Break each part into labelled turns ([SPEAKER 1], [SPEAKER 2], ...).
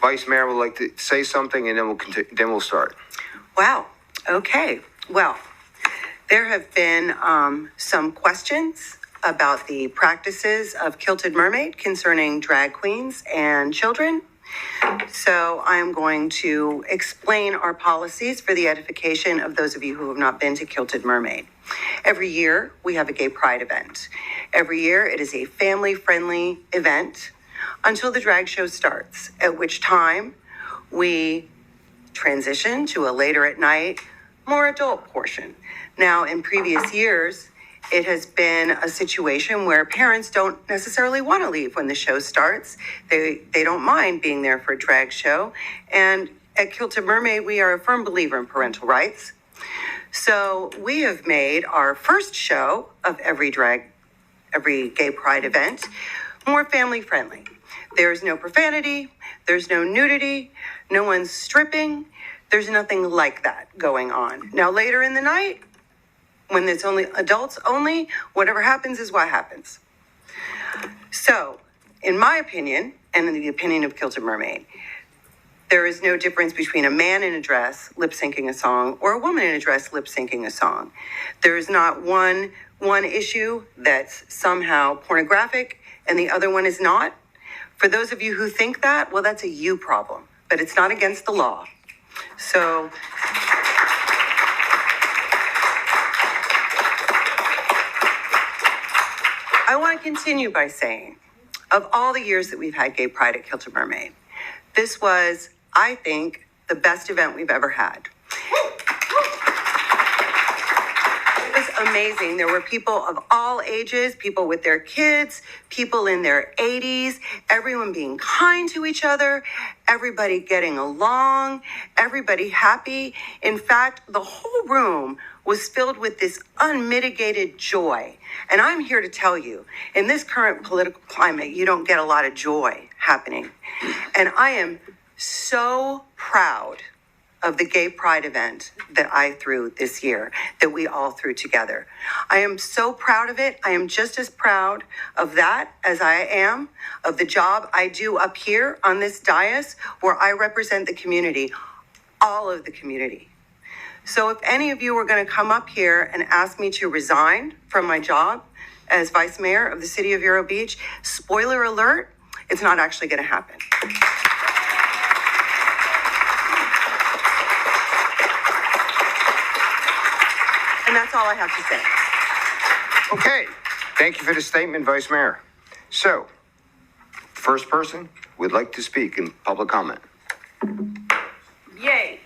[SPEAKER 1] Vice Mayor would like to say something, and then we'll continue, then we'll start.
[SPEAKER 2] Wow. Okay. Well, there have been some questions about the practices of Kilted Mermaid concerning drag queens and children. So I'm going to explain our policies for the edification of those of you who have not been to Kilted Mermaid. Every year, we have a gay pride event. Every year, it is a family-friendly event until the drag show starts, at which time we transition to a later at night, more adult portion. Now, in previous years, it has been a situation where parents don't necessarily want to leave when the show starts. They don't mind being there for a drag show. And at Kilted Mermaid, we are a firm believer in parental rights. So we have made our first show of every gay pride event more family friendly. There's no profanity, there's no nudity, no one's stripping, there's nothing like that going on. Now later in the night, when it's only adults only, whatever happens is what happens. So, in my opinion, and in the opinion of Kilted Mermaid, there is no difference between a man in a dress lip-syncing a song or a woman in a dress lip-syncing a song. There is not one issue that's somehow pornographic and the other one is not. For those of you who think that, well, that's a you problem, but it's not against the law. So, I want to continue by saying, of all the years that we've had Gay Pride at Kilted Mermaid, this was, I think, the best event we've ever had. It was amazing. There were people of all ages, people with their kids, people in their 80s, everyone being kind to each other, everybody getting along, everybody happy. In fact, the whole room was filled with this unmitigated joy. And I'm here to tell you, in this current political climate, you don't get a lot of joy happening. And I am so proud of the Gay Pride event that I threw this year, that we all threw together. I am so proud of it. I am just as proud of that as I am of the job I do up here on this dais, where I represent the community, all of the community. So if any of you were going to come up here and ask me to resign from my job as vice mayor of the city of Vero Beach, spoiler alert, it's not actually going to happen. And that's all I have to say.
[SPEAKER 1] Okay, thank you for the statement, Vice Mayor. So, first person would like to speak in public comment.
[SPEAKER 3] Yay.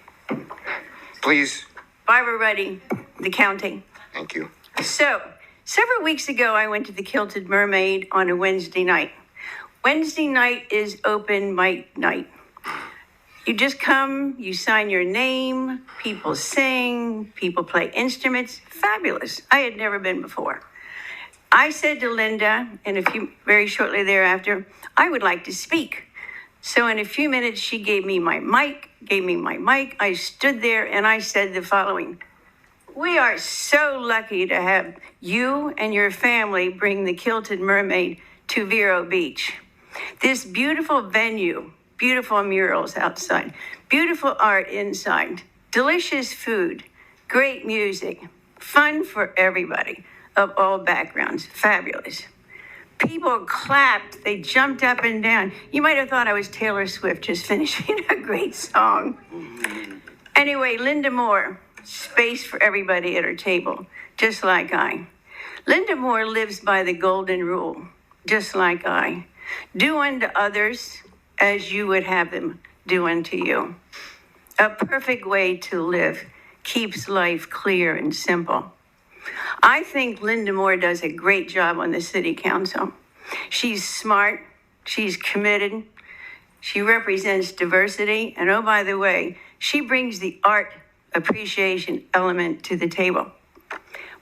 [SPEAKER 1] Please.
[SPEAKER 3] Barbara Ruddy, the county.
[SPEAKER 1] Thank you.
[SPEAKER 3] So, several weeks ago, I went to the Kilted Mermaid on a Wednesday night. Wednesday night is open mic night. You just come, you sign your name, people sing, people play instruments. Fabulous. I had never been before. I said to Linda, and very shortly thereafter, I would like to speak. So in a few minutes, she gave me my mic. I stood there and I said the following: we are so lucky to have you and your family bring the Kilted Mermaid to Vero Beach. This beautiful venue, beautiful murals outside, beautiful art inside, delicious food, great music, fun for everybody of all backgrounds, fabulous. People clapped, they jumped up and down. You might have thought I was Taylor Swift just finishing a great song. Anyway, Linda Moore, space for everybody at her table, just like I. Linda Moore lives by the golden rule, just like I. Do unto others as you would have them do unto you. A perfect way to live keeps life clear and simple. I think Linda Moore does a great job on the city council. She's smart, she's committed, she represents diversity, and oh, by the way, she brings the art appreciation element to the table.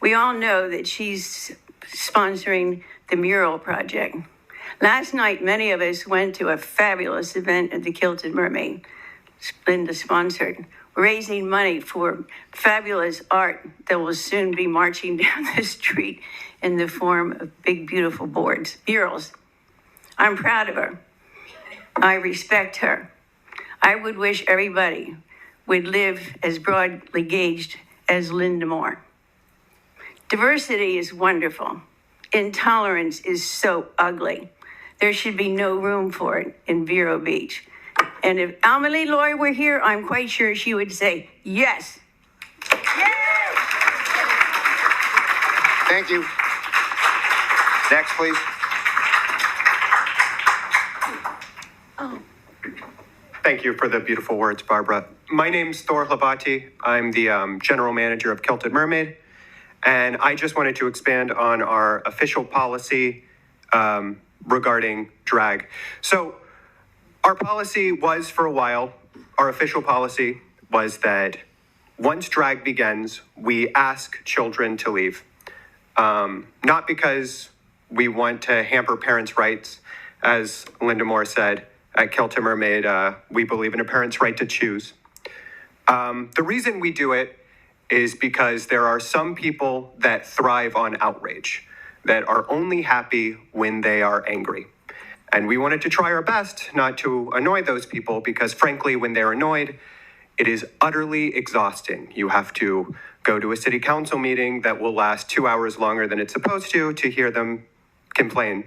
[SPEAKER 3] We all know that she's sponsoring the mural project. Last night, many of us went to a fabulous event at the Kilted Mermaid, Linda sponsored, raising money for fabulous art that will soon be marching down the street in the form of big, beautiful boards, murals. I'm proud of her. I respect her. I would wish everybody would live as broadly gauged as Linda Moore. Diversity is wonderful. Intolerance is so ugly. There should be no room for it in Vero Beach. And if Amelie Loy were here, I'm quite sure she would say yes. Yes!
[SPEAKER 1] Thank you. Next, please.
[SPEAKER 4] Thank you for the beautiful words, Barbara. My name's Thor Hlabati. I'm the general manager of Kilted Mermaid. And I just wanted to expand on our official policy regarding drag. So our policy was for a while, our official policy was that once drag begins, we ask children to leave. Not because we want to hamper parents' rights. As Linda Moore said, at Kilted Mermaid, we believe in a parent's right to choose. The reason we do it is because there are some people that thrive on outrage, that are only happy when they are angry. And we wanted to try our best not to annoy those people because, frankly, when they're annoyed, it is utterly exhausting. You have to go to a city council meeting that will last 2 hours longer than it's supposed to hear them complain.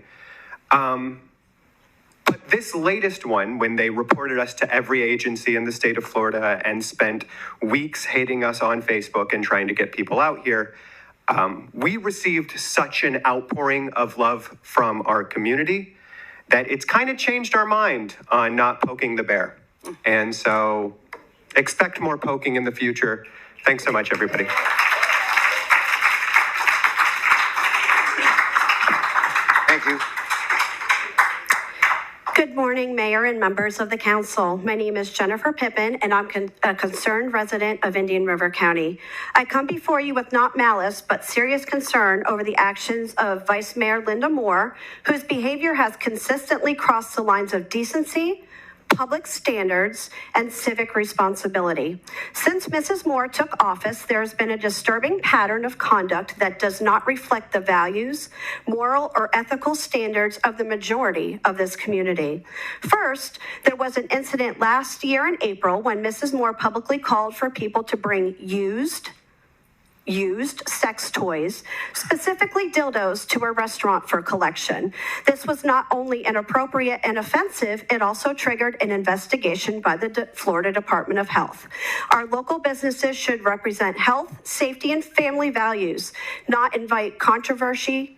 [SPEAKER 4] But this latest one, when they reported us to every agency in the state of Florida and spent weeks hating us on Facebook and trying to get people out here, we received such an outpouring of love from our community that it's kind of changed our mind on not poking the bear. And so expect more poking in the future. Thanks so much, everybody.
[SPEAKER 1] Thank you.
[SPEAKER 5] Good morning, Mayor and members of the council. My name is Jennifer Pippin, and I'm a concerned resident of Indian River County. I come before you with not malice, but serious concern over the actions of Vice Mayor Linda Moore, whose behavior has consistently crossed the lines of decency, public standards, and civic responsibility. Since Mrs. Moore took office, there has been a disturbing pattern of conduct that does not reflect the values, moral, or ethical standards of the majority of this community. First, there was an incident last year in April when Mrs. Moore publicly called for people to bring used sex toys, specifically dildos, to a restaurant for collection. This was not only inappropriate and offensive, it also triggered an investigation by the Florida Department of Health. Our local businesses should represent health, safety, and family values, not invite controversy,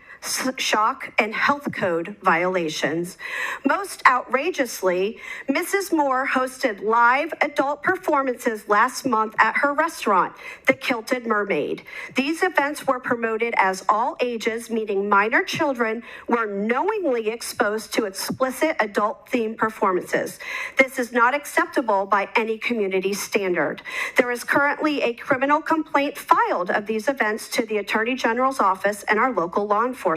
[SPEAKER 5] shock, and health code violations. Most outrageously, Mrs. Moore hosted live adult performances last month at her restaurant, The Kilted Mermaid. These events were promoted as all ages, meaning minor children, were knowingly exposed to explicit adult-themed performances. This is not acceptable by any community standard. There is currently a criminal complaint filed of these events to the Attorney General's office and our local law enforcement.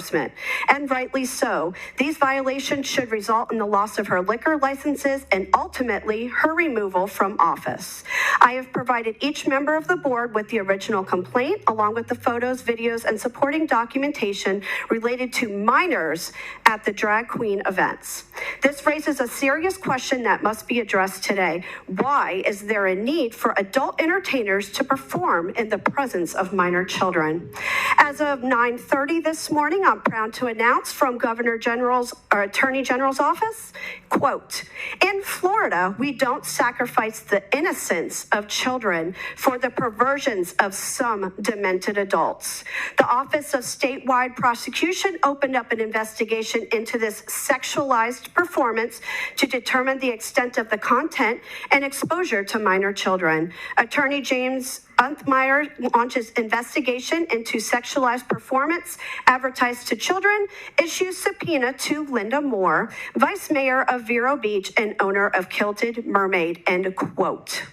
[SPEAKER 5] And rightly so. These violations should result in the loss of her liquor licenses and ultimately her removal from office. I have provided each member of the board with the original complaint, along with the photos, videos, and supporting documentation related to minors at the drag queen events. This raises a serious question that must be addressed today. Why is there a need for adult entertainers to perform in the presence of minor children? As of 9:30 this morning, I'm proud to announce from Attorney General's office, quote, "In Florida, we don't sacrifice the innocence of children for the perversions of some demented adults. The Office of Statewide Prosecution opened up an investigation into this sexualized performance to determine the extent of the content and exposure to minor children. Attorney James Uthmeier launches investigation into sexualized performance advertised to children, issues subpoena to Linda Moore, Vice Mayor of Vero Beach and owner of Kilted Mermaid," end quote.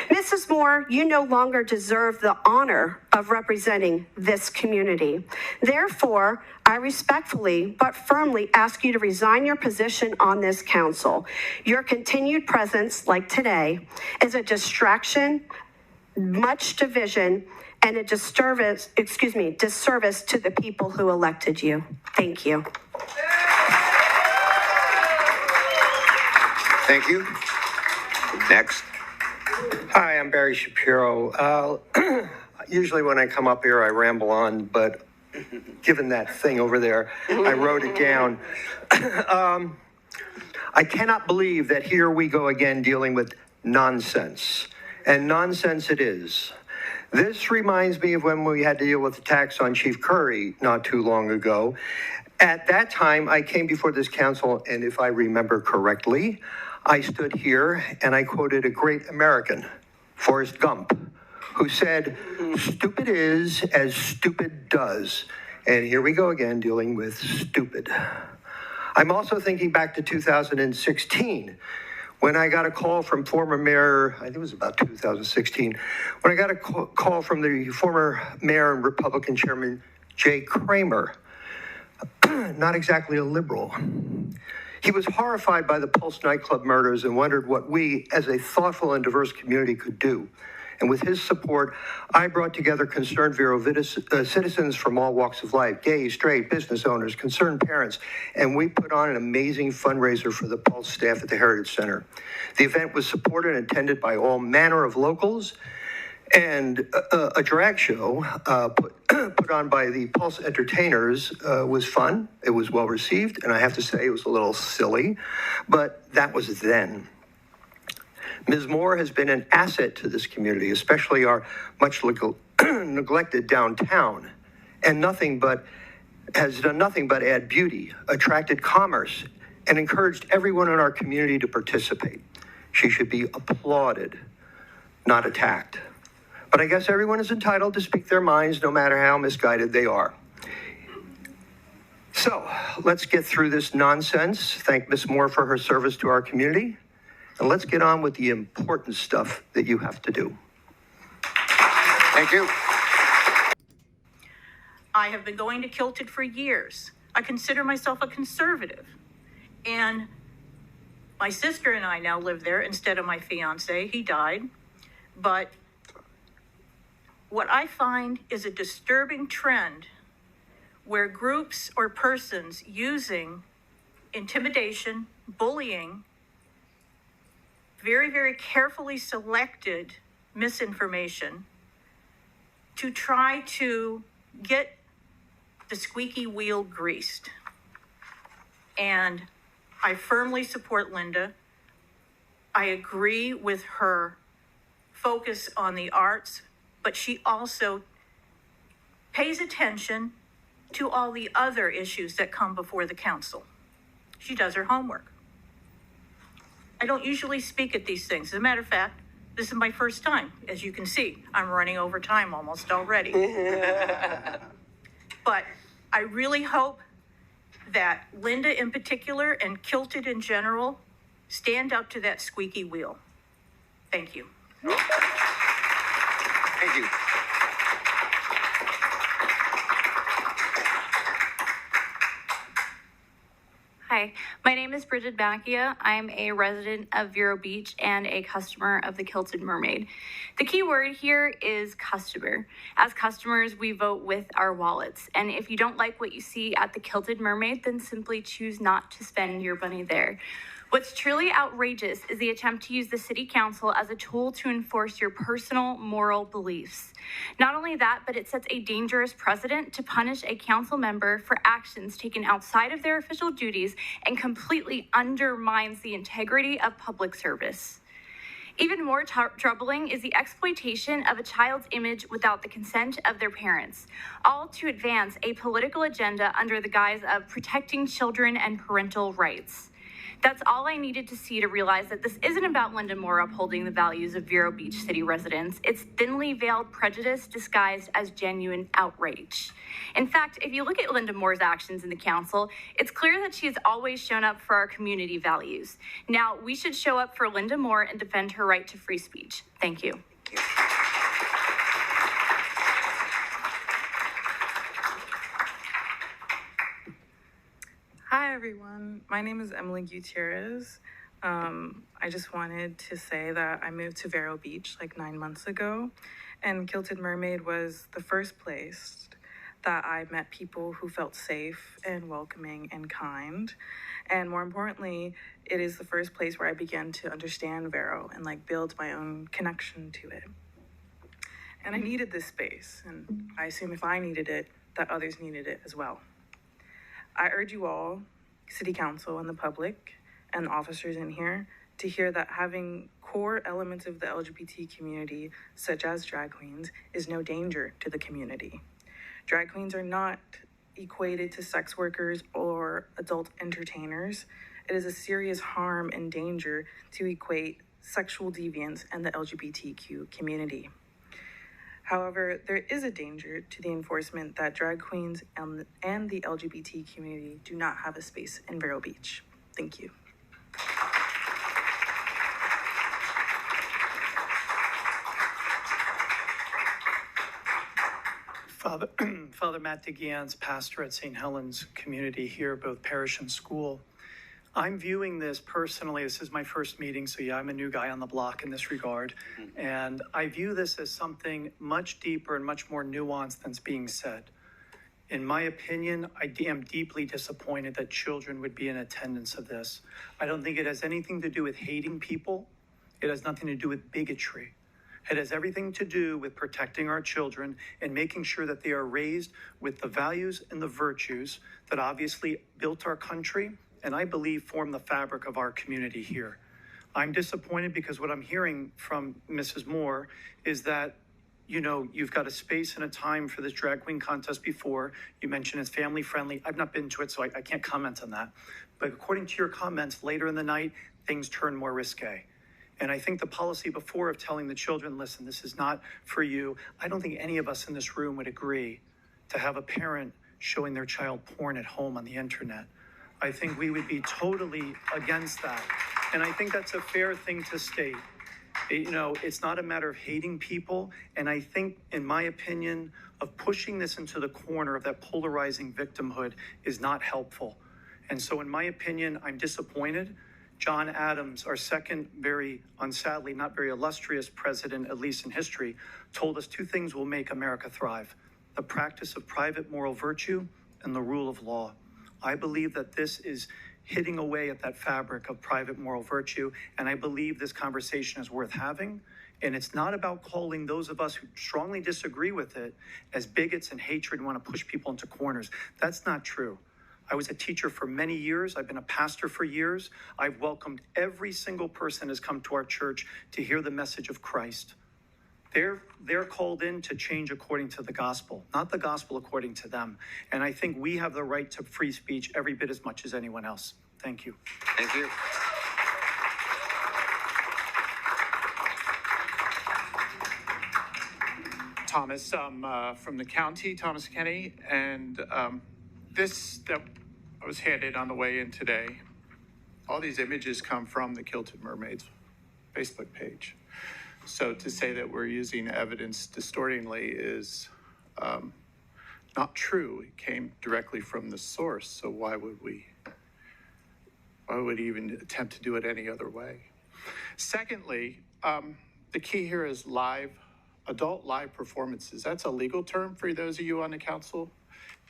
[SPEAKER 5] Mrs. Moore, you no longer deserve the honor of representing this community. Therefore, I respectfully but firmly ask you to resign your position on this council. Your continued presence, like today, is a distraction, much division, and a disservice to the people who elected you. Thank you.
[SPEAKER 1] Thank you. Next.
[SPEAKER 6] Hi, I'm Barry Shapiro. Usually when I come up here, I ramble on, but given that thing over there, I wrote it down. I cannot believe that here we go again dealing with nonsense. And nonsense it is. This reminds me of when we had to deal with the tax on Chief Curry not too long ago. At that time, I came before this council, and if I remember correctly, I stood here and I quoted a great American, Forrest Gump, who said, "Stupid is as stupid does." And here we go again dealing with stupid. I'm also thinking back to 2016, when I got a call from former mayor, I think it was about 2016, when I got a call from the former mayor and Republican chairman, Jay Kramer, not exactly a liberal. He was horrified by the Pulse nightclub murders and wondered what we, as a thoughtful and diverse community, could do. And with his support, I brought together concerned Vero citizens from all walks of life, gay, straight, business owners, concerned parents, and we put on an amazing fundraiser for the Pulse staff at the Heritage Center. The event was supported and attended by all manner of locals, and a drag show put on by the Pulse entertainers was fun. It was well received, and I have to say it was a little silly, but that was then. Ms. Moore has been an asset to this community, especially our much neglected downtown, and has done nothing but add beauty, attracted commerce, and encouraged everyone in our community to participate. She should be applauded, not attacked. But I guess everyone is entitled to speak their minds, no matter how misguided they are. So let's get through this nonsense. Thank Ms. Moore for her service to our community. And let's get on with the important stuff that you have to do.
[SPEAKER 1] Thank you.
[SPEAKER 7] I have been going to Kilted for years. I consider myself a conservative. And my sister and I now live there instead of my fiance. He died. But what I find is a disturbing trend where groups or persons using intimidation, bullying, very, very carefully selected misinformation to try to get the squeaky wheel greased. And I firmly support Linda. I agree with her focus on the arts, but she also pays attention to all the other issues that come before the council. She does her homework. I don't usually speak at these things. As a matter of fact, this is my first time. As you can see, I'm running over time almost already. But I really hope that Linda in particular and Kilted in general stand up to that squeaky wheel. Thank you.
[SPEAKER 1] Thank you.
[SPEAKER 8] Hi, my name is Bridget Bacchia. I'm a resident of Vero Beach and a customer of the Kilted Mermaid. The key word here is customer. As customers, we vote with our wallets. And if you don't like what you see at the Kilted Mermaid, then simply choose not to spend your money there. What's truly outrageous is the attempt to use the city council as a tool to enforce your personal moral beliefs. Not only that, but it sets a dangerous precedent to punish a council member for actions taken outside of their official duties and completely undermines the integrity of public service. Even more troubling is the exploitation of a child's image without the consent of their parents, all to advance a political agenda under the guise of protecting children and parental rights. That's all I needed to see to realize that this isn't about Linda Moore upholding the values of Vero Beach city residents. It's thinly veiled prejudice disguised as genuine outrage. In fact, if you look at Linda Moore's actions in the council, it's clear that she has always shown up for our community values. Now, we should show up for Linda Moore and defend her right to free speech. Thank you.
[SPEAKER 9] Hi, everyone. My name is Emily Gutierrez. I just wanted to say that I moved to Vero Beach like 9 months ago, and Kilted Mermaid was the first place that I met people who felt safe and welcoming and kind. And more importantly, it is the first place where I began to understand Vero and like build my own connection to it. And I needed this space, and I assume if I needed it, that others needed it as well. I urge you all, City Council and the public and officers in here, to hear that having core elements of the LGBT community, such as drag queens, is no danger to the community. Drag queens are not equated to sex workers or adult entertainers. It is a serious harm and danger to equate sexual deviance and the LGBTQ community. However, there is a danger to the enforcement that drag queens and the LGBT community do not have a space in Vero Beach. Thank you.
[SPEAKER 10] Father Matt DeGian's pastor at St. Helens Community here, both parish and school. I'm viewing this personally. This is my first meeting, so yeah, I'm a new guy on the block in this regard. And I view this as something much deeper and much more nuanced than's being said. In my opinion, I am deeply disappointed that children would be in attendance of this. I don't think it has anything to do with hating people. It has nothing to do with bigotry. It has everything to do with protecting our children and making sure that they are raised with the values and the virtues that obviously built our country and I believe form the fabric of our community here. I'm disappointed because what I'm hearing from Mrs. Moore is that, you know, you've got a space and a time for this drag queen contest before. You mentioned it's family friendly. I've not been to it, so I can't comment on that. But according to your comments, later in the night, things turn more risque. And I think the policy before of telling the children, listen, this is not for you. I don't think any of us in this room would agree to have a parent showing their child porn at home on the internet. I think we would be totally against that. And I think that's a fair thing to state. You know, it's not a matter of hating people. And I think, in my opinion, of pushing this into the corner of that polarizing victimhood is not helpful. And so in my opinion, I'm disappointed. John Adams, our second very, unsadly, not very illustrious president, at least in history, told us two things will make America thrive: the practice of private moral virtue and the rule of law. I believe that this is hitting away at that fabric of private moral virtue, and I believe this conversation is worth having. And it's not about calling those of us who strongly disagree with it as bigots and hatred and want to push people into corners. That's not true. I was a teacher for many years. I've been a pastor for years. I've welcomed every single person who's come to our church to hear the message of Christ. They're called in to change according to the gospel, not the gospel according to them. And I think we have the right to free speech every bit as much as anyone else. Thank you.
[SPEAKER 1] Thank you.
[SPEAKER 11] Thomas, from the county, Thomas Kenny, and this that I was handed on the way in today, all these images come from the Kilted Mermaids Facebook page. So to say that we're using evidence distortingly is not true. It came directly from the source, so why would we even attempt to do it any other way? Secondly, the key here is adult live performances. That's a legal term for those of you on the council,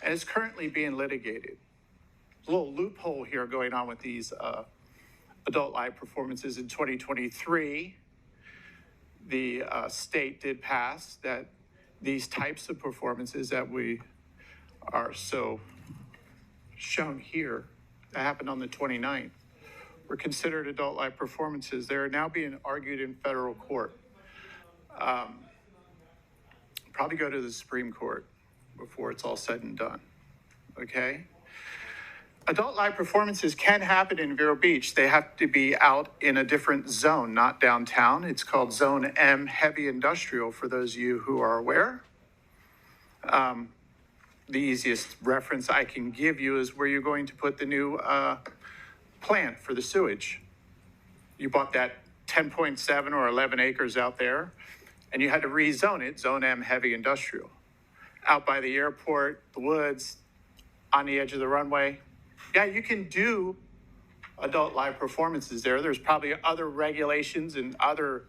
[SPEAKER 11] and it's currently being litigated. A little loophole here going on with these adult live performances. In 2023, the state did pass that these types of performances that we are so shown here, that happened on the 29th, were considered adult live performances. They're now being argued in federal court. Probably go to the Supreme Court before it's all said and done, okay? Adult live performances can happen in Vero Beach. They have to be out in a different zone, not downtown. It's called Zone M, Heavy Industrial, for those of you who are aware. The easiest reference I can give you is where you're going to put the new plant for the sewage. You bought that 10.7 or 11 acres out there, and you had to rezone it, Zone M, Heavy Industrial. Out by the airport, the woods, on the edge of the runway. Yeah, you can do adult live performances there. There's probably other regulations and other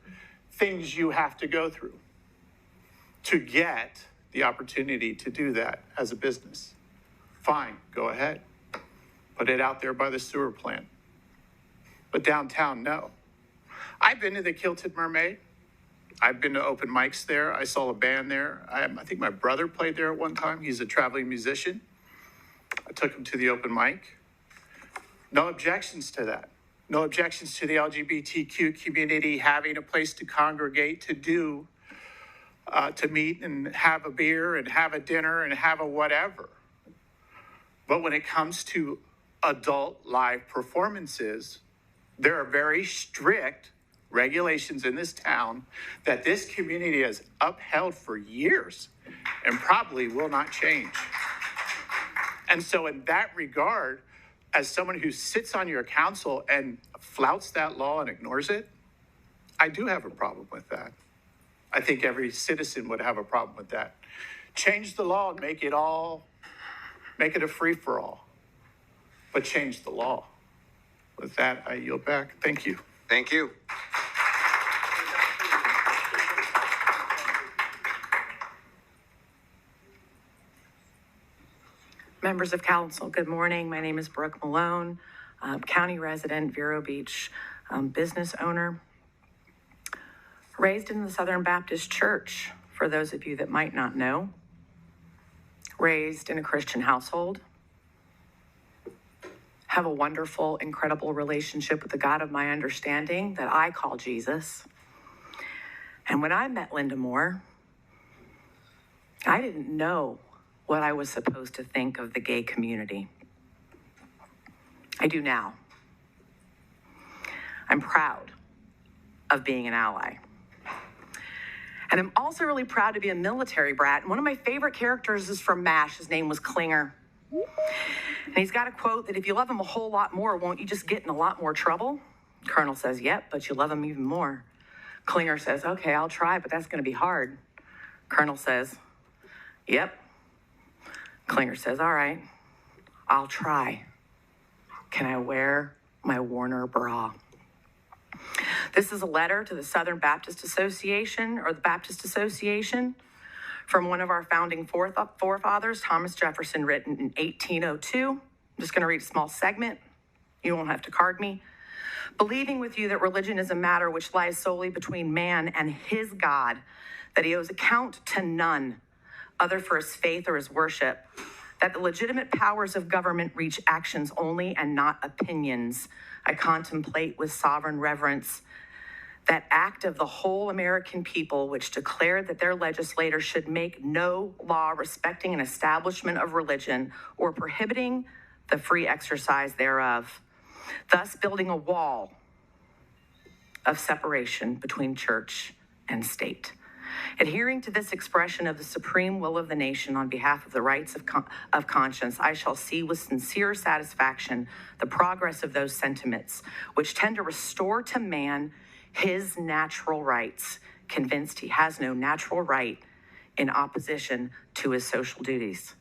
[SPEAKER 11] things you have to go through to get the opportunity to do that as a business. Fine, go ahead. Put it out there by the sewer plant. but downtown, no. I've been to the Kilted Mermaid. I've been to open mics there. I saw a band there. I think my brother played there at one time. He's a traveling musician. I took him to the open mic. No objections to that. No objections to the LGBTQ community having a place to congregate, to meet and have a beer and have a dinner and have a whatever. But when it comes to adult live performances, there are very strict regulations in this town that this community has upheld for years and probably will not change. And so in that regard, as someone who sits on your council and flouts that law and ignores it, I do have a problem with that. I think every citizen would have a problem with that. Change the law and make it a free-for-all, but change the law. With that, I yield back. Thank you.
[SPEAKER 1] Thank you.
[SPEAKER 12] Members of council, good morning. My name is Brooke Malone, county resident, Vero Beach, business owner. Raised in the Southern Baptist Church, for those of you that might not know. Raised in a Christian household. Have a wonderful, incredible relationship with the God of my understanding that I call Jesus. And when I met Linda Moore, I didn't know what I was supposed to think of the gay community. I do now. I'm proud of being an ally. And I'm also really proud to be a military brat. And one of my favorite characters is from MASH. His name was Klinger. And he's got a quote that if you love him a whole lot more, won't you just get in a lot more trouble? Colonel says, yep, but you love him even more. Klinger says, okay, I'll try, but that's going to be hard. Colonel says, yep. Klinger says, all right, I'll try. Can I wear my Warner bra? This is a letter to the Southern Baptist Association, or the Baptist Association, from one of our founding forefathers, Thomas Jefferson, written in 1802. I'm just going to read a small segment. You won't have to card me. Believing with you that religion is a matter which lies solely between man and his God, that he owes account to none other for his faith or his worship, that the legitimate powers of government reach actions only and not opinions. I contemplate with sovereign reverence that act of the whole American people which declared that their legislators should make no law respecting an establishment of religion or prohibiting the free exercise thereof, thus building a wall of separation between church and state. Adhering to this expression of the supreme will of the nation on behalf of the rights of conscience, I shall see with sincere satisfaction the progress of those sentiments which tend to restore to man his natural rights, convinced he has no natural right in opposition to his social duties.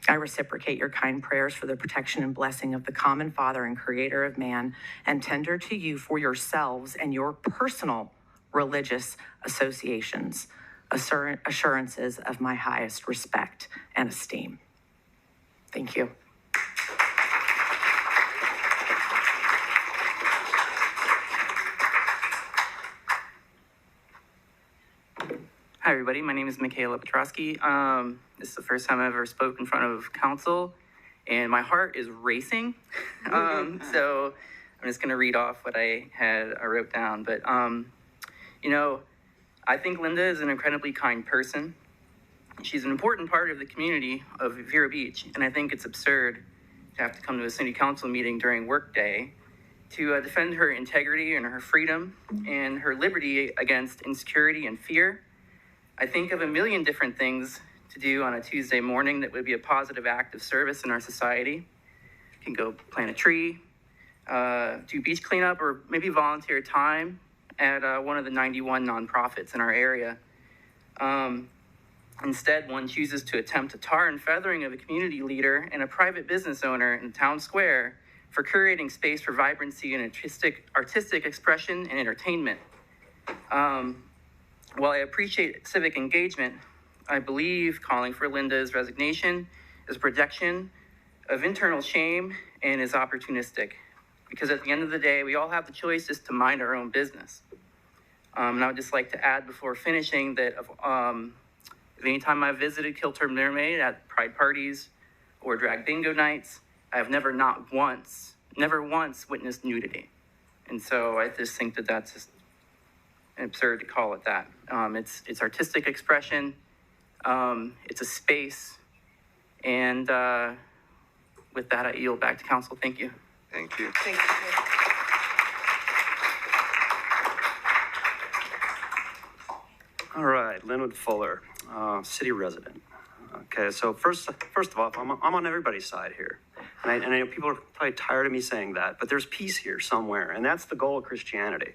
[SPEAKER 12] I reciprocate your kind prayers for the protection and blessing of the common Father and Creator of man, and tender to you for yourselves and your personal religious associations assurances of my highest respect and esteem. Thank you.
[SPEAKER 13] Hi, everybody. My name is Michaela Petrosky. This is the first time I've ever spoke in front of council, and my heart is racing. So I'm just going to read off what I wrote down. But, you know, I think Linda is an incredibly kind person. She's an important part of the community of Vero Beach, and I think it's absurd to have to come to a city council meeting during work day to defend her integrity and her freedom and her liberty against insecurity and fear. I think of a million different things to do on a Tuesday morning that would be a positive act of service in our society. You can go plant a tree, do beach cleanup, or maybe volunteer time at one of the 91 nonprofits in our area. Instead, one chooses to attempt a tar and feathering of a community leader and a private business owner in town square for curating space for vibrancy and artistic expression and entertainment. While I appreciate civic engagement, I believe calling for Linda's resignation is a projection of internal shame and is opportunistic. Because at the end of the day, we all have the choice just to mind our own business. And I would just like to add before finishing that anytime I've visited Kilter Mermaid at pride parties or drag bingo nights, I've never once witnessed nudity. And so I just think that that's just absurd to call it that. It's artistic expression. It's a space. And with that, I yield back to council. Thank you.
[SPEAKER 1] Thank you.
[SPEAKER 2] Thank you.
[SPEAKER 14] All right, Linwood Fuller, city resident. Okay, so first of all, I'm on everybody's side here. And I know people are probably tired of me saying that, but there's peace here somewhere, and that's the goal of Christianity.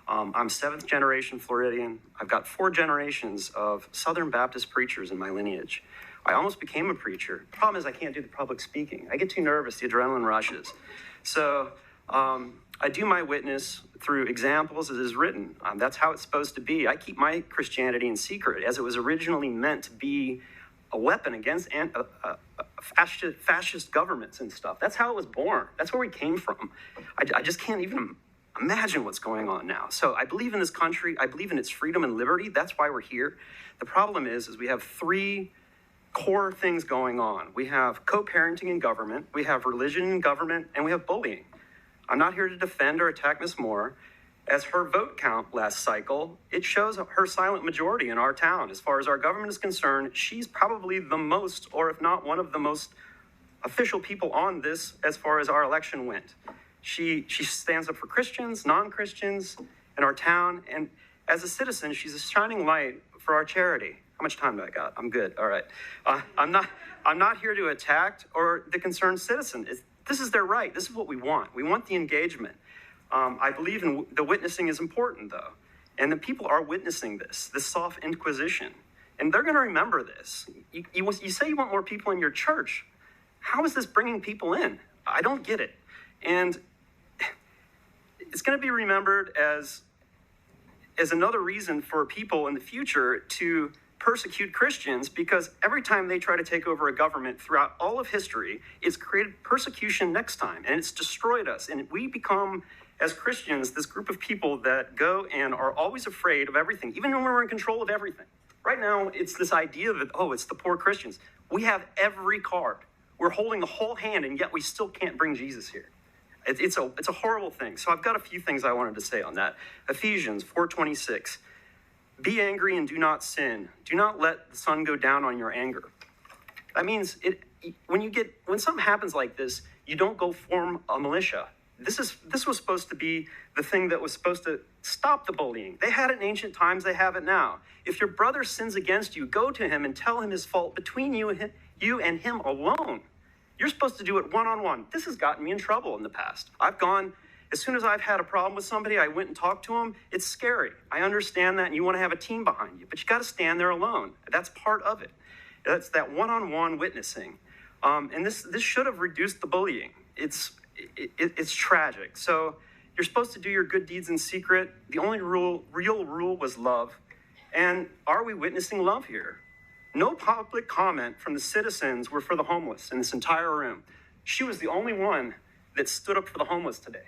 [SPEAKER 14] I'm seventh generation Floridian. I've got 4 generations of Southern Baptist preachers in my lineage. I almost became a preacher. The problem is I can't do the public speaking. I get too nervous, the adrenaline rushes. So I do my witness through examples as is written. That's how it's supposed to be. I keep my Christianity in secret, as it was originally meant to be a weapon against fascist governments and stuff. That's how it was born. That's where we came from. I just can't even imagine what's going on now. So I believe in this country. I believe in its freedom and liberty. That's why we're here. The problem is we have 3 core things going on. We have co-parenting in government, we have religion in government, and we have bullying. I'm not here to defend or attack Ms. Moore. As her vote count last cycle, it shows her silent majority in our town. As far as our government is concerned, she's probably the most, or if not one of the most official people on this as far as our election went. She stands up for Christians, non-Christians in our town, and as a citizen, she's a shining light for our charity. How much time do I got? I'm good. All right. I'm not here to attack or the concerned citizen. This is their right. This is what we want. We want the engagement. I believe in the witnessing is important, though. And the people are witnessing this soft inquisition. And they're going to remember this. You say you want more people in your church. How is this bringing people in? I don't get it. And it's going to be remembered as another reason for people in the future to persecute Christians, because every time they try to take over a government throughout all of history, it's created persecution next time, and it's destroyed us. And we become, as Christians, this group of people that go and are always afraid of everything, even when we're in control of everything. Right now, it's this idea that, it's the poor Christians. We have every card. We're holding the whole hand, and yet we still can't bring Jesus here. It's a horrible thing. So I've got a few things I wanted to say on that. Ephesians 4:26. Be angry and do not sin. Do not let the sun go down on your anger. That means when something happens like this, you don't go form a militia. This was supposed to be the thing that was supposed to stop the bullying. They had it in ancient times, they have it now. If your brother sins against you, go to him and tell him his fault between you and him alone. You're supposed to do it one-on-one. This has gotten me in trouble in the past. As soon as I've had a problem with somebody, I went and talked to them. It's scary. I understand that, and you want to have a team behind you, but you got to stand there alone. That's part of it. That's that one-on-one witnessing. And this should have reduced the bullying. It's tragic. So you're supposed to do your good deeds in secret. The only real rule was love. And are we witnessing love here? No public comment from the citizens were for the homeless in this entire room. She was the only one that stood up for the homeless today.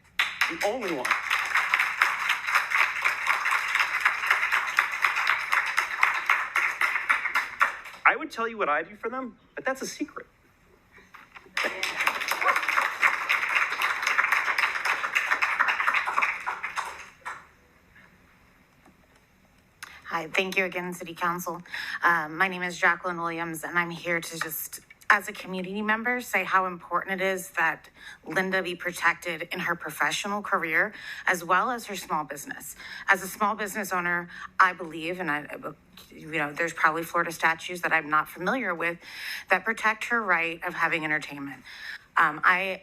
[SPEAKER 14] The only one. I would tell you what I do for them, but that's a secret.
[SPEAKER 15] Hi, thank you again, City Council. My name is Jacqueline Williams, and I'm here to just, as a community member, say how important it is that Linda be protected in her professional career, as well as her small business. As a small business owner, I believe, and there's probably Florida statutes that I'm not familiar with that protect her right of having entertainment. I've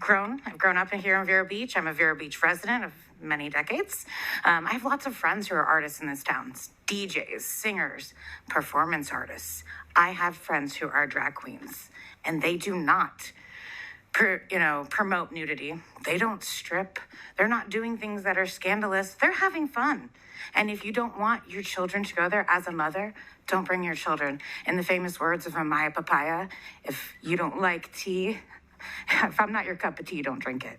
[SPEAKER 15] grown up here in Vero Beach. I'm a Vero Beach resident of many decades. I have lots of friends who are artists in this town, DJs, singers, performance artists. I have friends who are drag queens, and they do not, promote nudity. They don't strip. They're not doing things that are scandalous. They're having fun. And if you don't want your children to go there as a mother, don't bring your children. In the famous words of Amaya Papaya, if you don't like tea, If I'm not your cup of tea, don't drink it.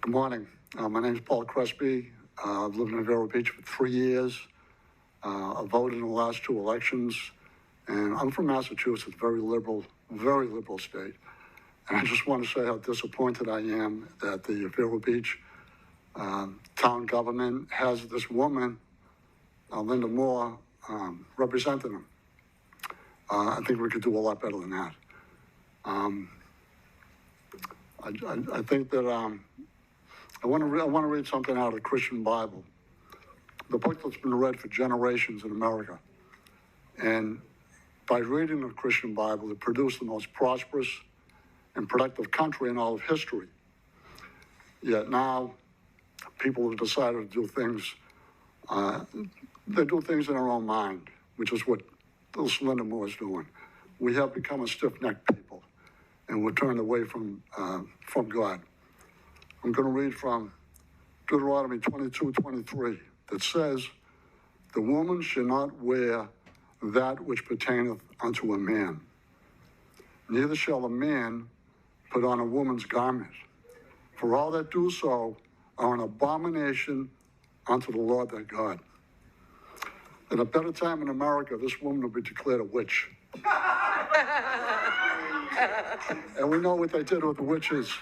[SPEAKER 16] Good morning. My name is Paul Crespi. I've lived in Vero Beach for 3 years. I voted in the last 2 elections, and I'm from Massachusetts, very liberal state. And I just want to say how disappointed I am that the Vero Beach town government has this woman, Linda Moore, representing them. I think we could do a lot better than that. I think that I want to read something out of the Christian Bible, the book that's been read for generations in America. And by reading the Christian Bible, it produced the most prosperous and productive country in all of history. Yet now, people have decided to do things, they do things in their own mind, which is what this Linda Moore is doing. We have become a stiff-necked people, and we're turned away from God. I'm going to read from Deuteronomy 22:23 that says, "The woman shall not wear that which pertaineth unto a man, neither shall a man put on a woman's garment. For all that do so are an abomination unto the Lord thy God." At a better time in America, this woman will be declared a witch. And we know what they did with the witches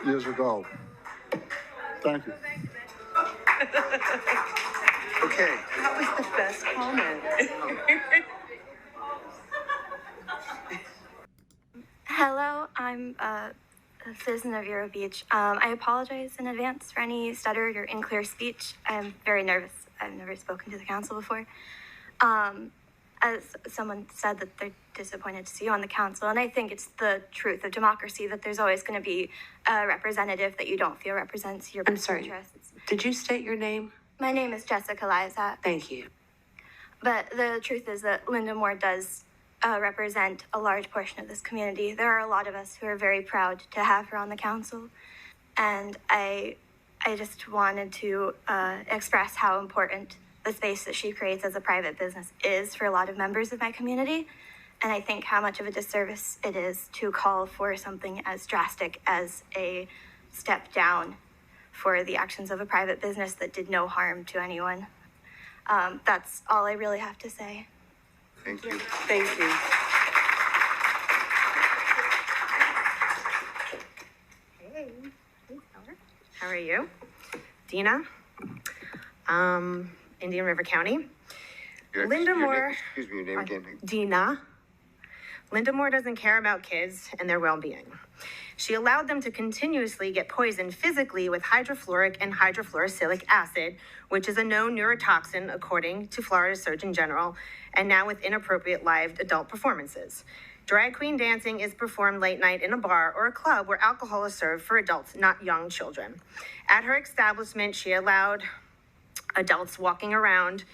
[SPEAKER 16] years ago. Thank you.
[SPEAKER 2] Okay. That was the best comment.
[SPEAKER 17] Hello, I'm a citizen of Vero Beach. I apologize in advance for any stuttered or unclear speech. I'm very nervous. I've never spoken to the council before. As someone said that they're disappointed to see you on the council, and I think it's the truth of democracy that there's always going to be a representative that you don't feel represents your best interests.
[SPEAKER 18] Did you state your name?
[SPEAKER 17] My name is Jessica Lysak.
[SPEAKER 18] Thank you.
[SPEAKER 17] But the truth is that Linda Moore does represent a large portion of this community. There are a lot of us who are very proud to have her on the council, and I just wanted to express how important the space that she creates as a private business is for a lot of members of my community. And I think how much of a disservice it is to call for something as drastic as a step down for the actions of a private business that did no harm to anyone. That's all I really have to say.
[SPEAKER 1] Thank you.
[SPEAKER 2] Thank you.
[SPEAKER 19] Hey, how are you? Dina, Indian River County. Linda Moore.
[SPEAKER 1] Excuse me, your name again.
[SPEAKER 19] Dina. Linda Moore doesn't care about kids and their well-being. She allowed them to continuously get poisoned physically with hydrofluoric and hydrofluorosilicic acid, which is a known neurotoxin according to Florida Surgeon General, and now with inappropriate live adult performances. Drag queen dancing is performed late night in a bar or a club where alcohol is served for adults, not young children. At her establishment, she allowed adults walking around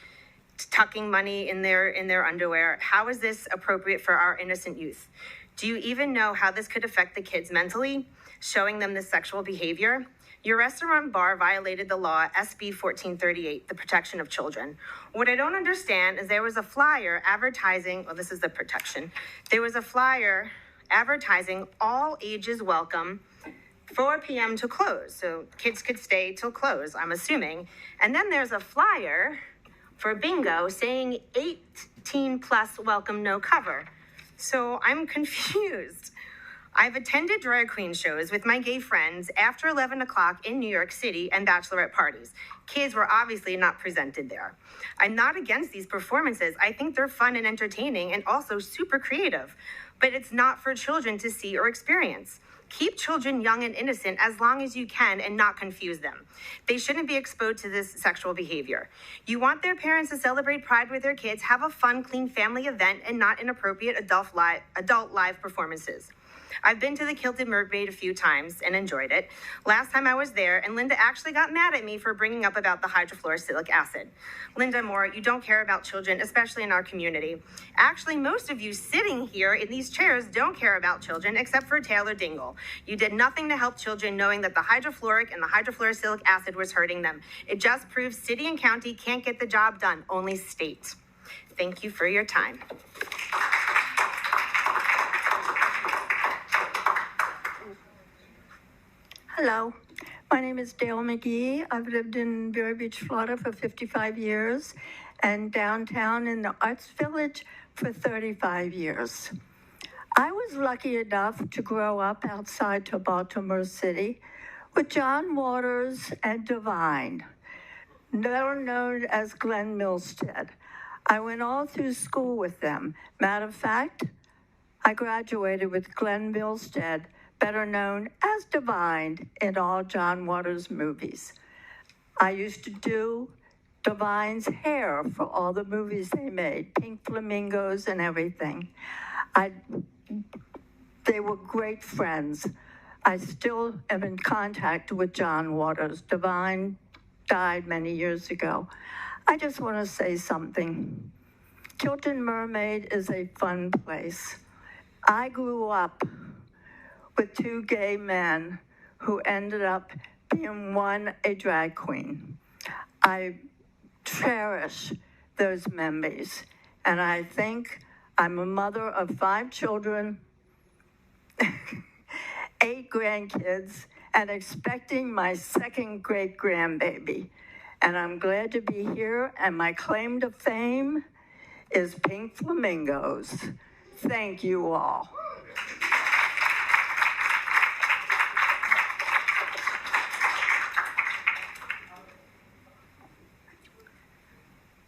[SPEAKER 19] tucking money in their underwear. How is this appropriate for our innocent youth? Do you even know how this could affect the kids mentally, showing them this sexual behavior? Your restaurant bar violated the law SB 1438, the protection of children. What I don't understand is there was a flyer advertising, well, this is the protection. There was a flyer advertising all ages welcome, 4 p.m. to close. So kids could stay till close, I'm assuming. And then there's a flyer for bingo saying 18 plus welcome, no cover. So I'm confused. I've attended drag queen shows with my gay friends after 11 o'clock in New York City and bachelorette parties. Kids were obviously not presented there. I'm not against these performances. I think they're fun and entertaining and also super creative, but it's not for children to see or experience. Keep children young and innocent as long as you can and not confuse them. They shouldn't be exposed to this sexual behavior. You want their parents to celebrate Pride with their kids, have a fun, clean family event and not inappropriate adult live performances. I've been to the Kilted Mermaid a few times and enjoyed it. Last time I was there, and Linda actually got mad at me for bringing up about the hydrofluorosilicic acid. Linda Moore, you don't care about children, especially in our community. Actually, most of you sitting here in these chairs don't care about children, except for Taylor Dingle. You did nothing to help children, knowing that the hydrofluoric and the hydrofluorosilicic acid was hurting them. It just proves city and county can't get the job done, only state. Thank you for your time.
[SPEAKER 18] Hello, my name is Dale McGee. I've lived in Vero Beach, Florida for 55 years and downtown in the Arts Village for 35 years. I was lucky enough to grow up outside to Baltimore City with John Waters and Divine, better known as Glenn Milstead. I went all through school with them. Matter of fact, I graduated with Glenn Milstead, better known as Divine in all John Waters movies. I used to do Divine's hair for all the movies they made, Pink Flamingos and everything. They were great friends. I still am in contact with John Waters. Divine died many years ago. I just want to say something. Kilted Mermaid is a fun place. I grew up with two gay men who ended up being one a drag queen. I cherish those memories, and I think I'm a mother of 5 children, 8 grandkids, and expecting my 2nd great grandbaby. And I'm glad to be here, and my claim to fame is Pink Flamingos. Thank you all.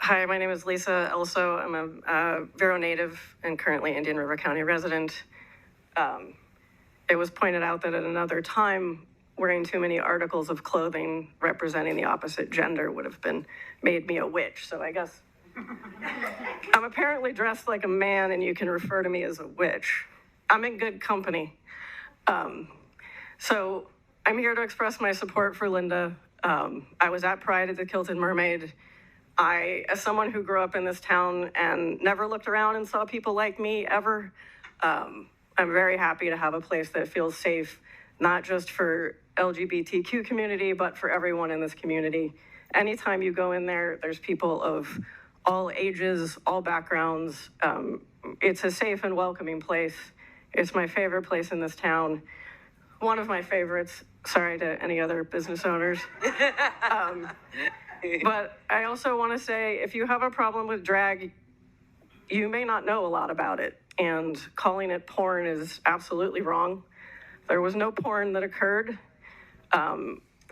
[SPEAKER 20] Hi, my name is Lisa Elso. I'm a Vero native and currently Indian River County resident. It was pointed out that at another time, wearing too many articles of clothing representing the opposite gender would have made me a witch. So I guess I'm apparently dressed like a man and you can refer to me as a witch. I'm in good company. So I'm here to express my support for Linda. I was at Pride at the Kilted Mermaid. As someone who grew up in this town and never looked around and saw people like me ever, I'm very happy to have a place that feels safe, not just for LGBTQ community, but for everyone in this community. Anytime you go in there, there's people of all ages, all backgrounds. It's a safe and welcoming place. It's my favorite place in this town. One of my favorites. Sorry to any other business owners. But I also want to say, if you have a problem with drag, you may not know a lot about it. And calling it porn is absolutely wrong. There was no porn that occurred.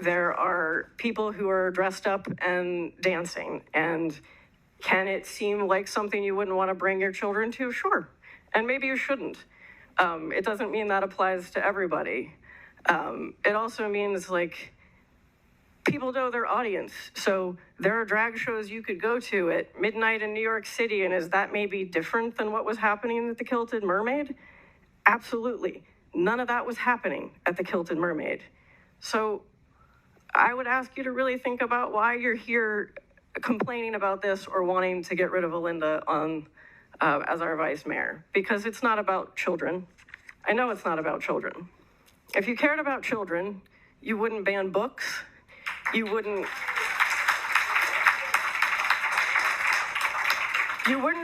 [SPEAKER 20] There are people who are dressed up and dancing. And can it seem like something you wouldn't want to bring your children to? Sure. And maybe you shouldn't. It doesn't mean that applies to everybody. It also means, like, people know their audience. So there are drag shows you could go to at midnight in New York City, and is that maybe different than what was happening at the Kilted Mermaid? Absolutely. None of that was happening at the Kilted Mermaid. So I would ask you to really think about why you're here complaining about this or wanting to get rid of Alinda as our vice mayor, because it's not about children. I know it's not about children. If you cared about children, you wouldn't ban books. You wouldn't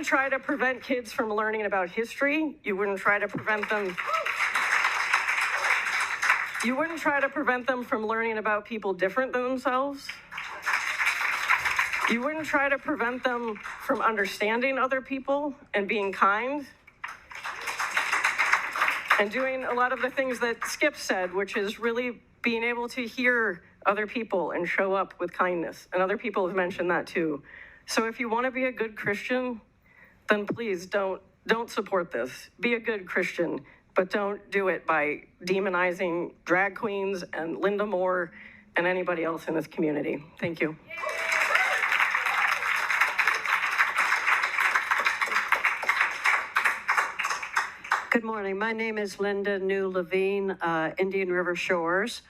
[SPEAKER 20] try to prevent kids from learning about history. You wouldn't try to prevent them from learning about people different than themselves. You wouldn't try to prevent them from understanding other people and being kind and doing a lot of the things that Skip said, which is really being able to hear other people and show up with kindness. And other people have mentioned that too. So if you want to be a good Christian, then please don't support this. Be a good Christian, but don't do it by demonizing drag queens and Linda Moore and anybody else in this community. Thank you. Good morning. My name is Linda New Levine, Indian River Shores.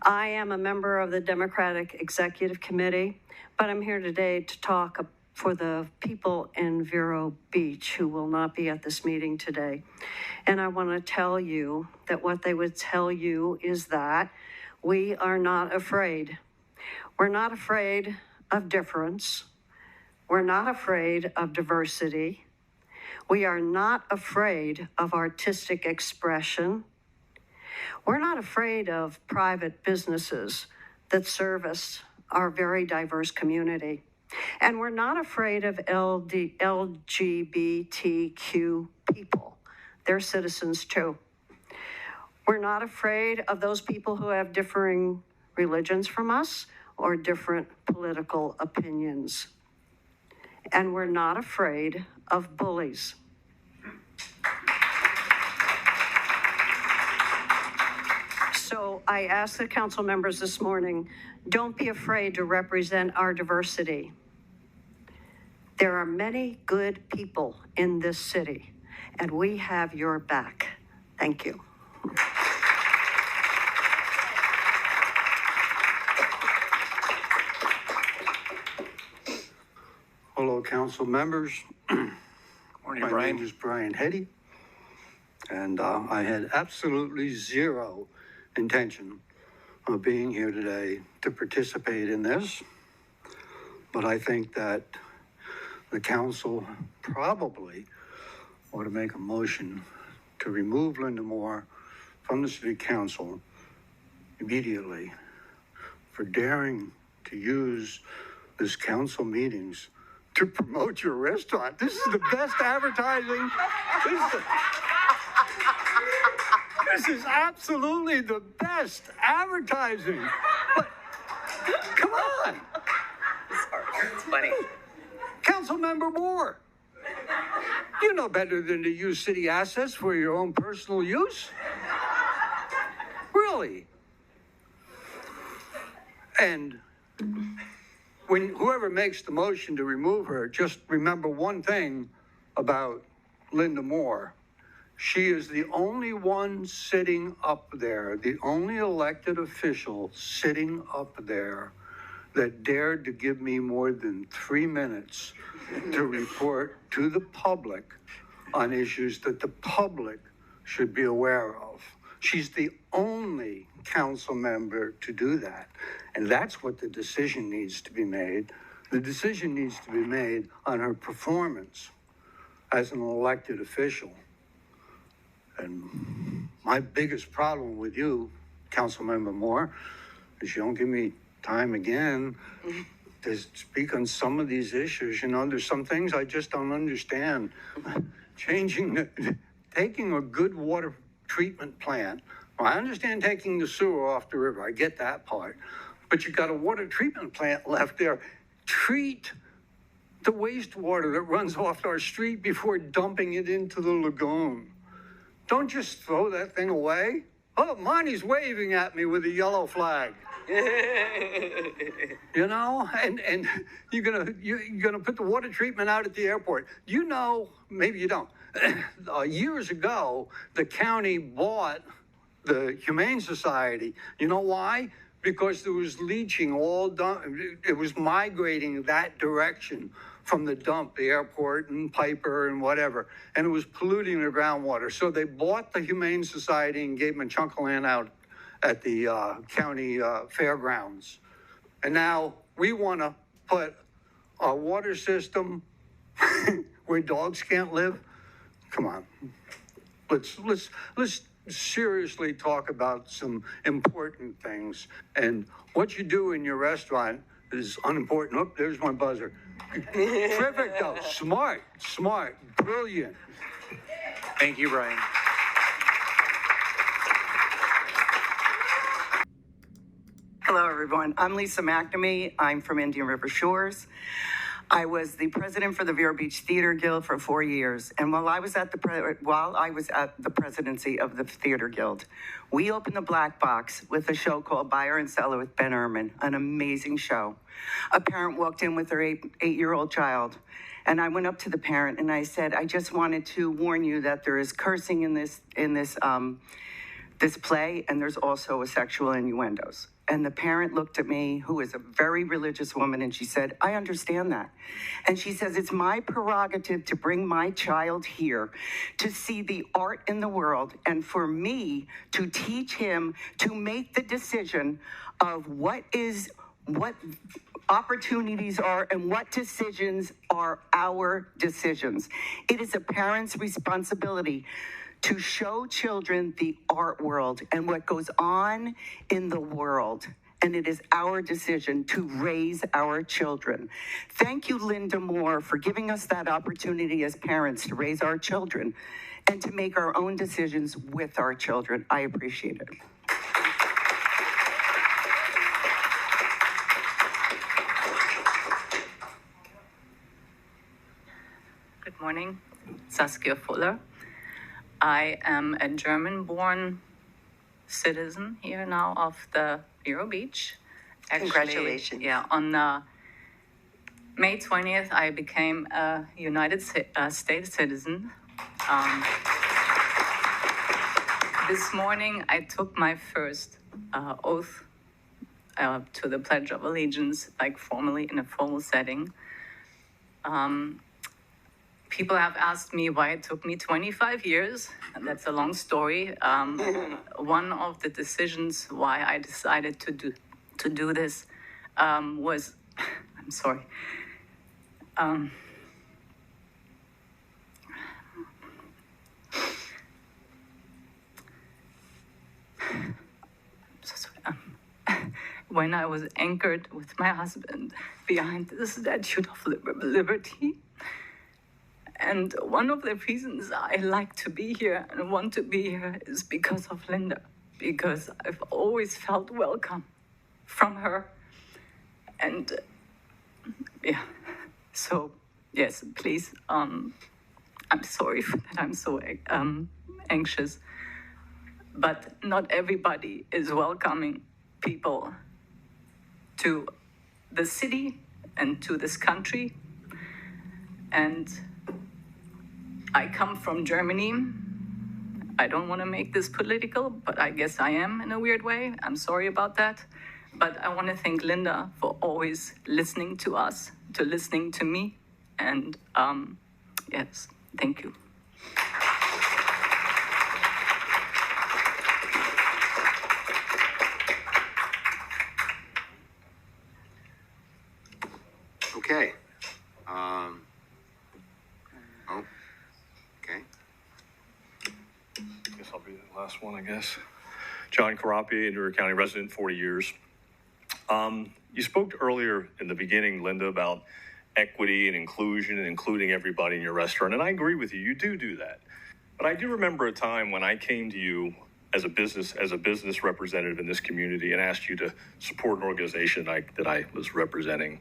[SPEAKER 20] I am a member of the Democratic Executive Committee, but I'm here today to talk for the people in Vero Beach who will not be at this meeting today. And I want to tell you that what they would tell you is that we are not afraid. We're not afraid of difference. We're not afraid of diversity. We are not afraid of artistic expression. We're not afraid of private businesses that service our very diverse community. And we're not afraid of LGBTQ people. They're citizens too. We're not afraid of those people who have differing religions from us or different political opinions. And we're not afraid of bullies. So I ask the council members this morning, don't be afraid to represent our diversity. There are many good people in this city, and we have your back. Thank you.
[SPEAKER 21] Hello, council members.
[SPEAKER 14] Morning,
[SPEAKER 21] My
[SPEAKER 14] Brian.
[SPEAKER 21] name is Brian Heddy, and I had absolutely zero intention of being here today to participate in this, but I think that the council probably ought to make a motion to remove Linda Moore from the city council immediately for daring to use this council meetings to promote your restaurant. This is the best advertising. This is absolutely the best advertising. But, come on.
[SPEAKER 12] It's funny.
[SPEAKER 21] Councilmember Moore, you know better than to use city assets for your own personal use. Really? And when whoever makes the motion to remove her, just remember one thing about Linda Moore. She is the only one sitting up there, the only elected official sitting up there that dared to give me more than 3 minutes to report to the public on issues that the public should be aware of. She's the only council member to do that. And that's what the decision needs to be made. The decision needs to be made on her performance as an elected official. And my biggest problem with you, Councilmember Moore, is you don't give me time again to speak on some of these issues. You know, there's some things I just don't understand. Taking a good water treatment plant. Well, I understand taking the sewer off the river. I get that part. But you got a water treatment plant left there. Treat the wastewater that runs off our street before dumping it into the lagoon. Don't just throw that thing away. Oh, Monty's waving at me with a yellow flag. You know, and you're gonna put the water treatment out at the airport. You know, maybe you don't. Years ago, the county bought the Humane Society. You know why? Because there was leaching all done. It was migrating that direction from the dump, the airport and Piper and whatever, and it was polluting the groundwater. So they bought the Humane Society and gave them a chunk of land out at the county fairgrounds. And now we want to put our water system where dogs can't live. Come on, let's seriously talk about some important things. And what you do in your restaurant is unimportant. Oh, there's my buzzer. Terrific though, smart, brilliant.
[SPEAKER 13] Thank you, Brian.
[SPEAKER 22] Hello, everyone. I'm Lisa McNamee. I'm from Indian River Shores. I was the president for the Vero Beach Theater Guild for 4 years, and while I was at the presidency of the Theater Guild, we opened the Black Box with a show called Buyer and Seller with Ben Ehrman, an amazing show. A parent walked in with their eight-year-old child, And I went up to the parent and I said, I just wanted to warn you that there is cursing in this play, and there's also a sexual innuendos. And the parent looked at me, who is a very religious woman, and she said, I understand that. And she says, it's my prerogative to bring my child here to see the art in the world, and for me to teach him to make the decision of what opportunities are and what decisions are our decisions. It is a parent's responsibility to show children the art world and what goes on in the world. And it is our decision to raise our children. Thank you, Linda Moore, for giving us that opportunity as parents to raise our children and to make our own decisions with our children. I appreciate it.
[SPEAKER 3] Good morning, Saskia Fuller. I am a German-born citizen here now of the Vero Beach. Actually,
[SPEAKER 2] Congratulations.
[SPEAKER 3] Yeah, on May 20th, I became a United States citizen. This morning, I took my first oath to the Pledge of Allegiance, like formally in a formal setting. People have asked me why it took me 25 years, and that's a long story. One of the decisions why I decided to do this was, I'm sorry. When I was anchored with my husband behind the Statue of Liberty. And one of the reasons I like to be here and want to be here is because of Linda, because I've always felt welcome from her. And yeah, so yes, please, I'm sorry for that I'm so anxious, but not everybody is welcoming people to the city and to this country. And I come from Germany. I don't want to make this political, but I guess I am in a weird way. I'm sorry about that. But I want to thank Linda for always listening to us, to listening to me. And yes, thank you.
[SPEAKER 1] Okay.
[SPEAKER 4] Guess I'll be the last one, I guess. John Carapi, New York County resident, 40 years. You spoke earlier in the beginning, Linda, about equity and inclusion and including everybody in your restaurant, and I agree with you. You do that. But I do remember a time when I came to you as a business representative in this community and asked you to support an organization that I was representing.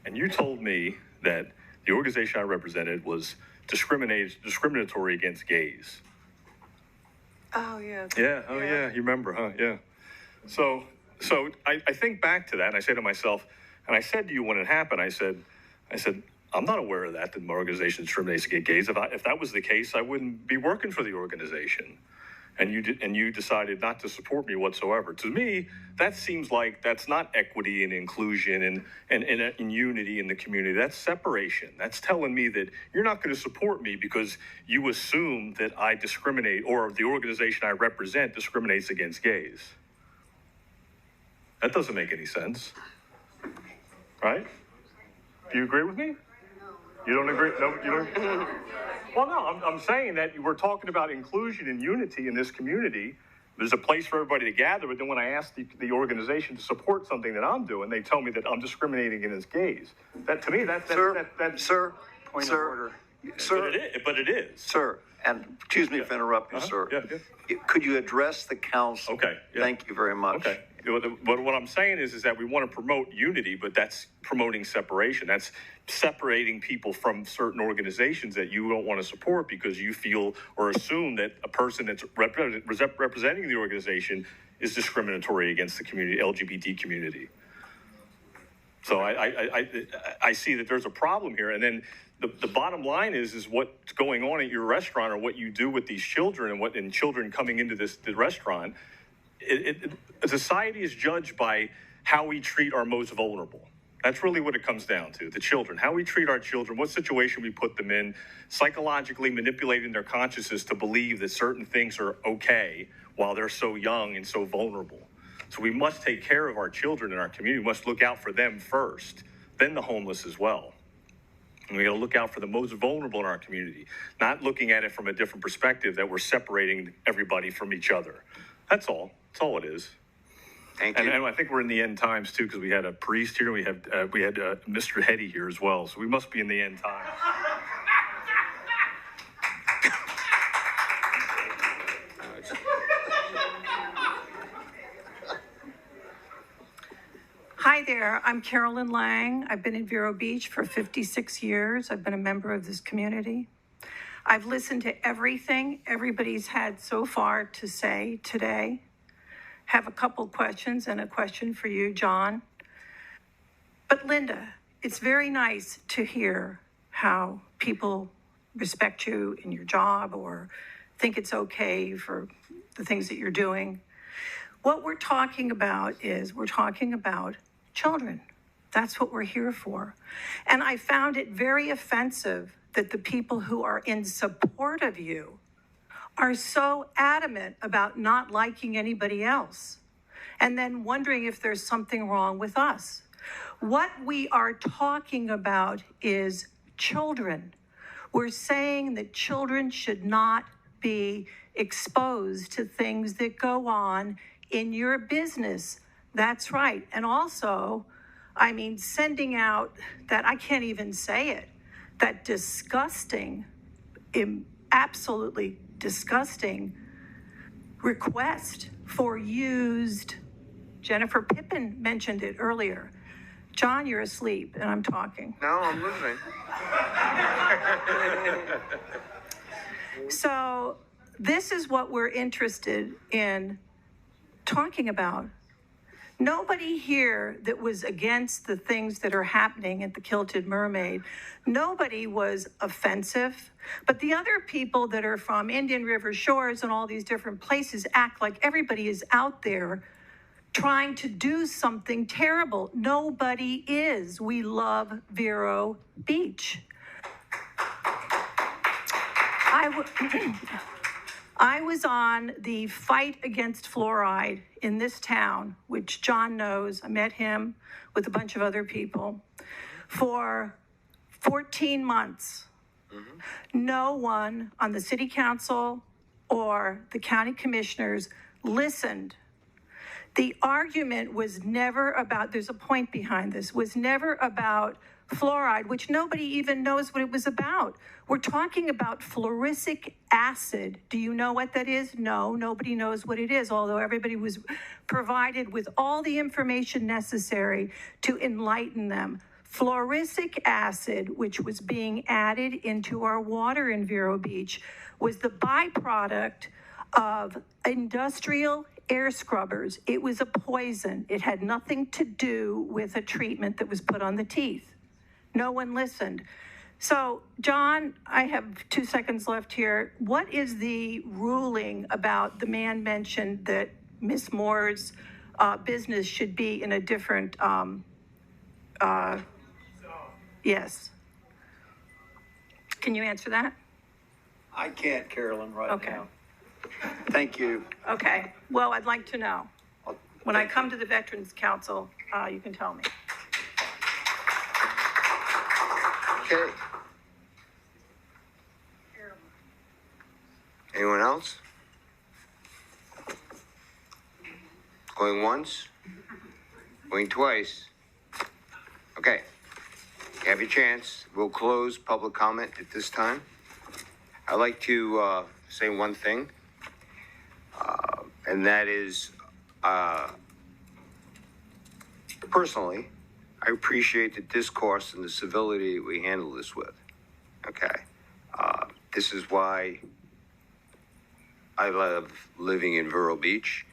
[SPEAKER 4] And you told me that the organization I represented was discriminatory against gays.
[SPEAKER 2] Oh, yeah.
[SPEAKER 4] Yeah, oh yeah, you remember, huh? Yeah. So I think back to that, and I say to myself, and I said to you when it happened, I said, I'm not aware of that my organization discriminates against gays. If that was the case, I wouldn't be working for the organization. And you decided not to support me whatsoever. To me, that seems like that's not equity and inclusion and unity in the community. That's separation. That's telling me that you're not going to support me because you assume that I discriminate or the organization I represent discriminates against gays. That doesn't make any sense. Right? Do you agree with me? You don't agree? No, you don't? Well, no, I'm saying that we're talking about inclusion and unity in this community. There's a place for everybody to gather, but then when I ask the organization to support something that I'm doing, they tell me that I'm discriminating against gays. That, to me, that's
[SPEAKER 23] Point of order. Sir,
[SPEAKER 4] but it is.
[SPEAKER 23] Sir, and excuse me for interrupting, sir.
[SPEAKER 4] Yeah.
[SPEAKER 23] Could you address the council?
[SPEAKER 4] Okay. Yeah.
[SPEAKER 23] Thank you very much.
[SPEAKER 4] Okay. But what I'm saying is that we want to promote unity, but that's promoting separation. That's separating people from certain organizations that you don't want to support because you feel or assume that a person that's representing the organization is discriminatory against the community, LGBT community. So I see that there's a problem here. And then the bottom line is what's going on at your restaurant or what you do with these children and children coming into the restaurant. Society is judged by how we treat our most vulnerable. That's really what it comes down to, the children, how we treat our children, what situation we put them in, psychologically manipulating their consciousness to believe that certain things are okay while they're so young and so vulnerable. So we must take care of our children in our community. We must look out for them first, then the homeless as well. And we got to look out for the most vulnerable in our community, not looking at it from a different perspective that we're separating everybody from each other. That's all. That's all it is.
[SPEAKER 1] Thank you.
[SPEAKER 4] And I think we're in the end times too, because we had a priest here, we had Mr. Hetty here as well, so we must be in the end times.
[SPEAKER 5] Hi there, I'm Carolyn Lang. I've been in Vero Beach for 56 years. I've been a member of this community. I've listened to everything everybody's had so far to say today. Have a couple questions and a question for you, John. But Linda, it's very nice to hear how people respect you in your job or think it's okay for the things that you're doing. What we're talking about is we're talking about children. That's what we're here for. And I found it very offensive that the people who are in support of you are so adamant about not liking anybody else and then wondering if there's something wrong with us. What we are talking about is children. We're saying that children should not be exposed to things that go on in your business. That's right. And also, I mean, sending out that, I can't even say it, that disgusting, absolutely disgusting request for used, Jennifer Pippin mentioned it earlier. John, you're asleep and I'm talking.
[SPEAKER 1] No, I'm listening.
[SPEAKER 5] So this is what we're interested in talking about. Nobody here that was against the things that are happening at the Kilted Mermaid, nobody was offensive. But the other people that are from Indian River Shores and all these different places act like everybody is out there trying to do something terrible. Nobody is. We love Vero Beach. I was on the fight against fluoride in this town, which John knows. I met him with a bunch of other people for 14 months. No one on the city council or the county commissioners listened. The argument was never about, there's a point behind this, was never about fluoride, which nobody even knows what it was about. We're talking about fluoric acid. Do you know what that is? No, nobody knows what it is, although everybody was provided with all the information necessary to enlighten them. Fluoric acid, which was being added into our water in Vero Beach, was the byproduct of industrial air scrubbers. It was a poison. It had nothing to do with a treatment that was put on the teeth. No one listened. So, John, I have 2 seconds left here. What is the ruling about the man mentioned that Ms. Moore's business should be in a different, yes. Can you answer that?
[SPEAKER 23] I can't, Carolyn, right
[SPEAKER 5] Okay.
[SPEAKER 23] now. Thank you.
[SPEAKER 5] Okay, well, I'd like to know. When I come to the Veterans Council, you can tell me.
[SPEAKER 1] Okay. Anyone else? Going once? Going twice? Okay. You have your chance. We'll close public comment at this time. I'd like to say one thing, and that is, personally, I appreciate the discourse and the civility we handle this with. Okay. This is why I love living in Vero Beach,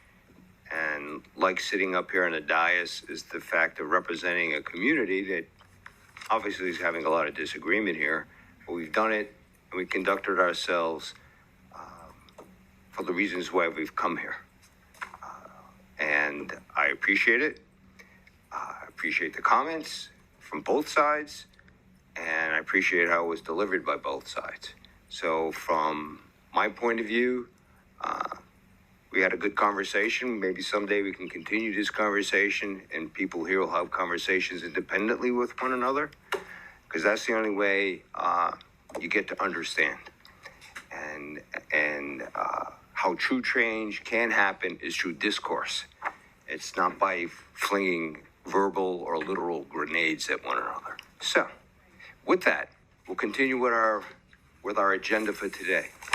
[SPEAKER 1] and like sitting up here on a dais is the fact of representing a community that obviously is having a lot of disagreement here, but we've done it and we conducted ourselves for the reasons why we've come here. And I appreciate it. I appreciate the comments from both sides, and I appreciate how it was delivered by both sides. So from my point of view, we had a good conversation. Maybe someday we can continue this conversation and people here will have conversations independently with one another, because that's the only way you get to understand. And how true change can happen is through discourse. It's not by flinging verbal or literal grenades at one another. So, with that, we'll continue with our agenda for today.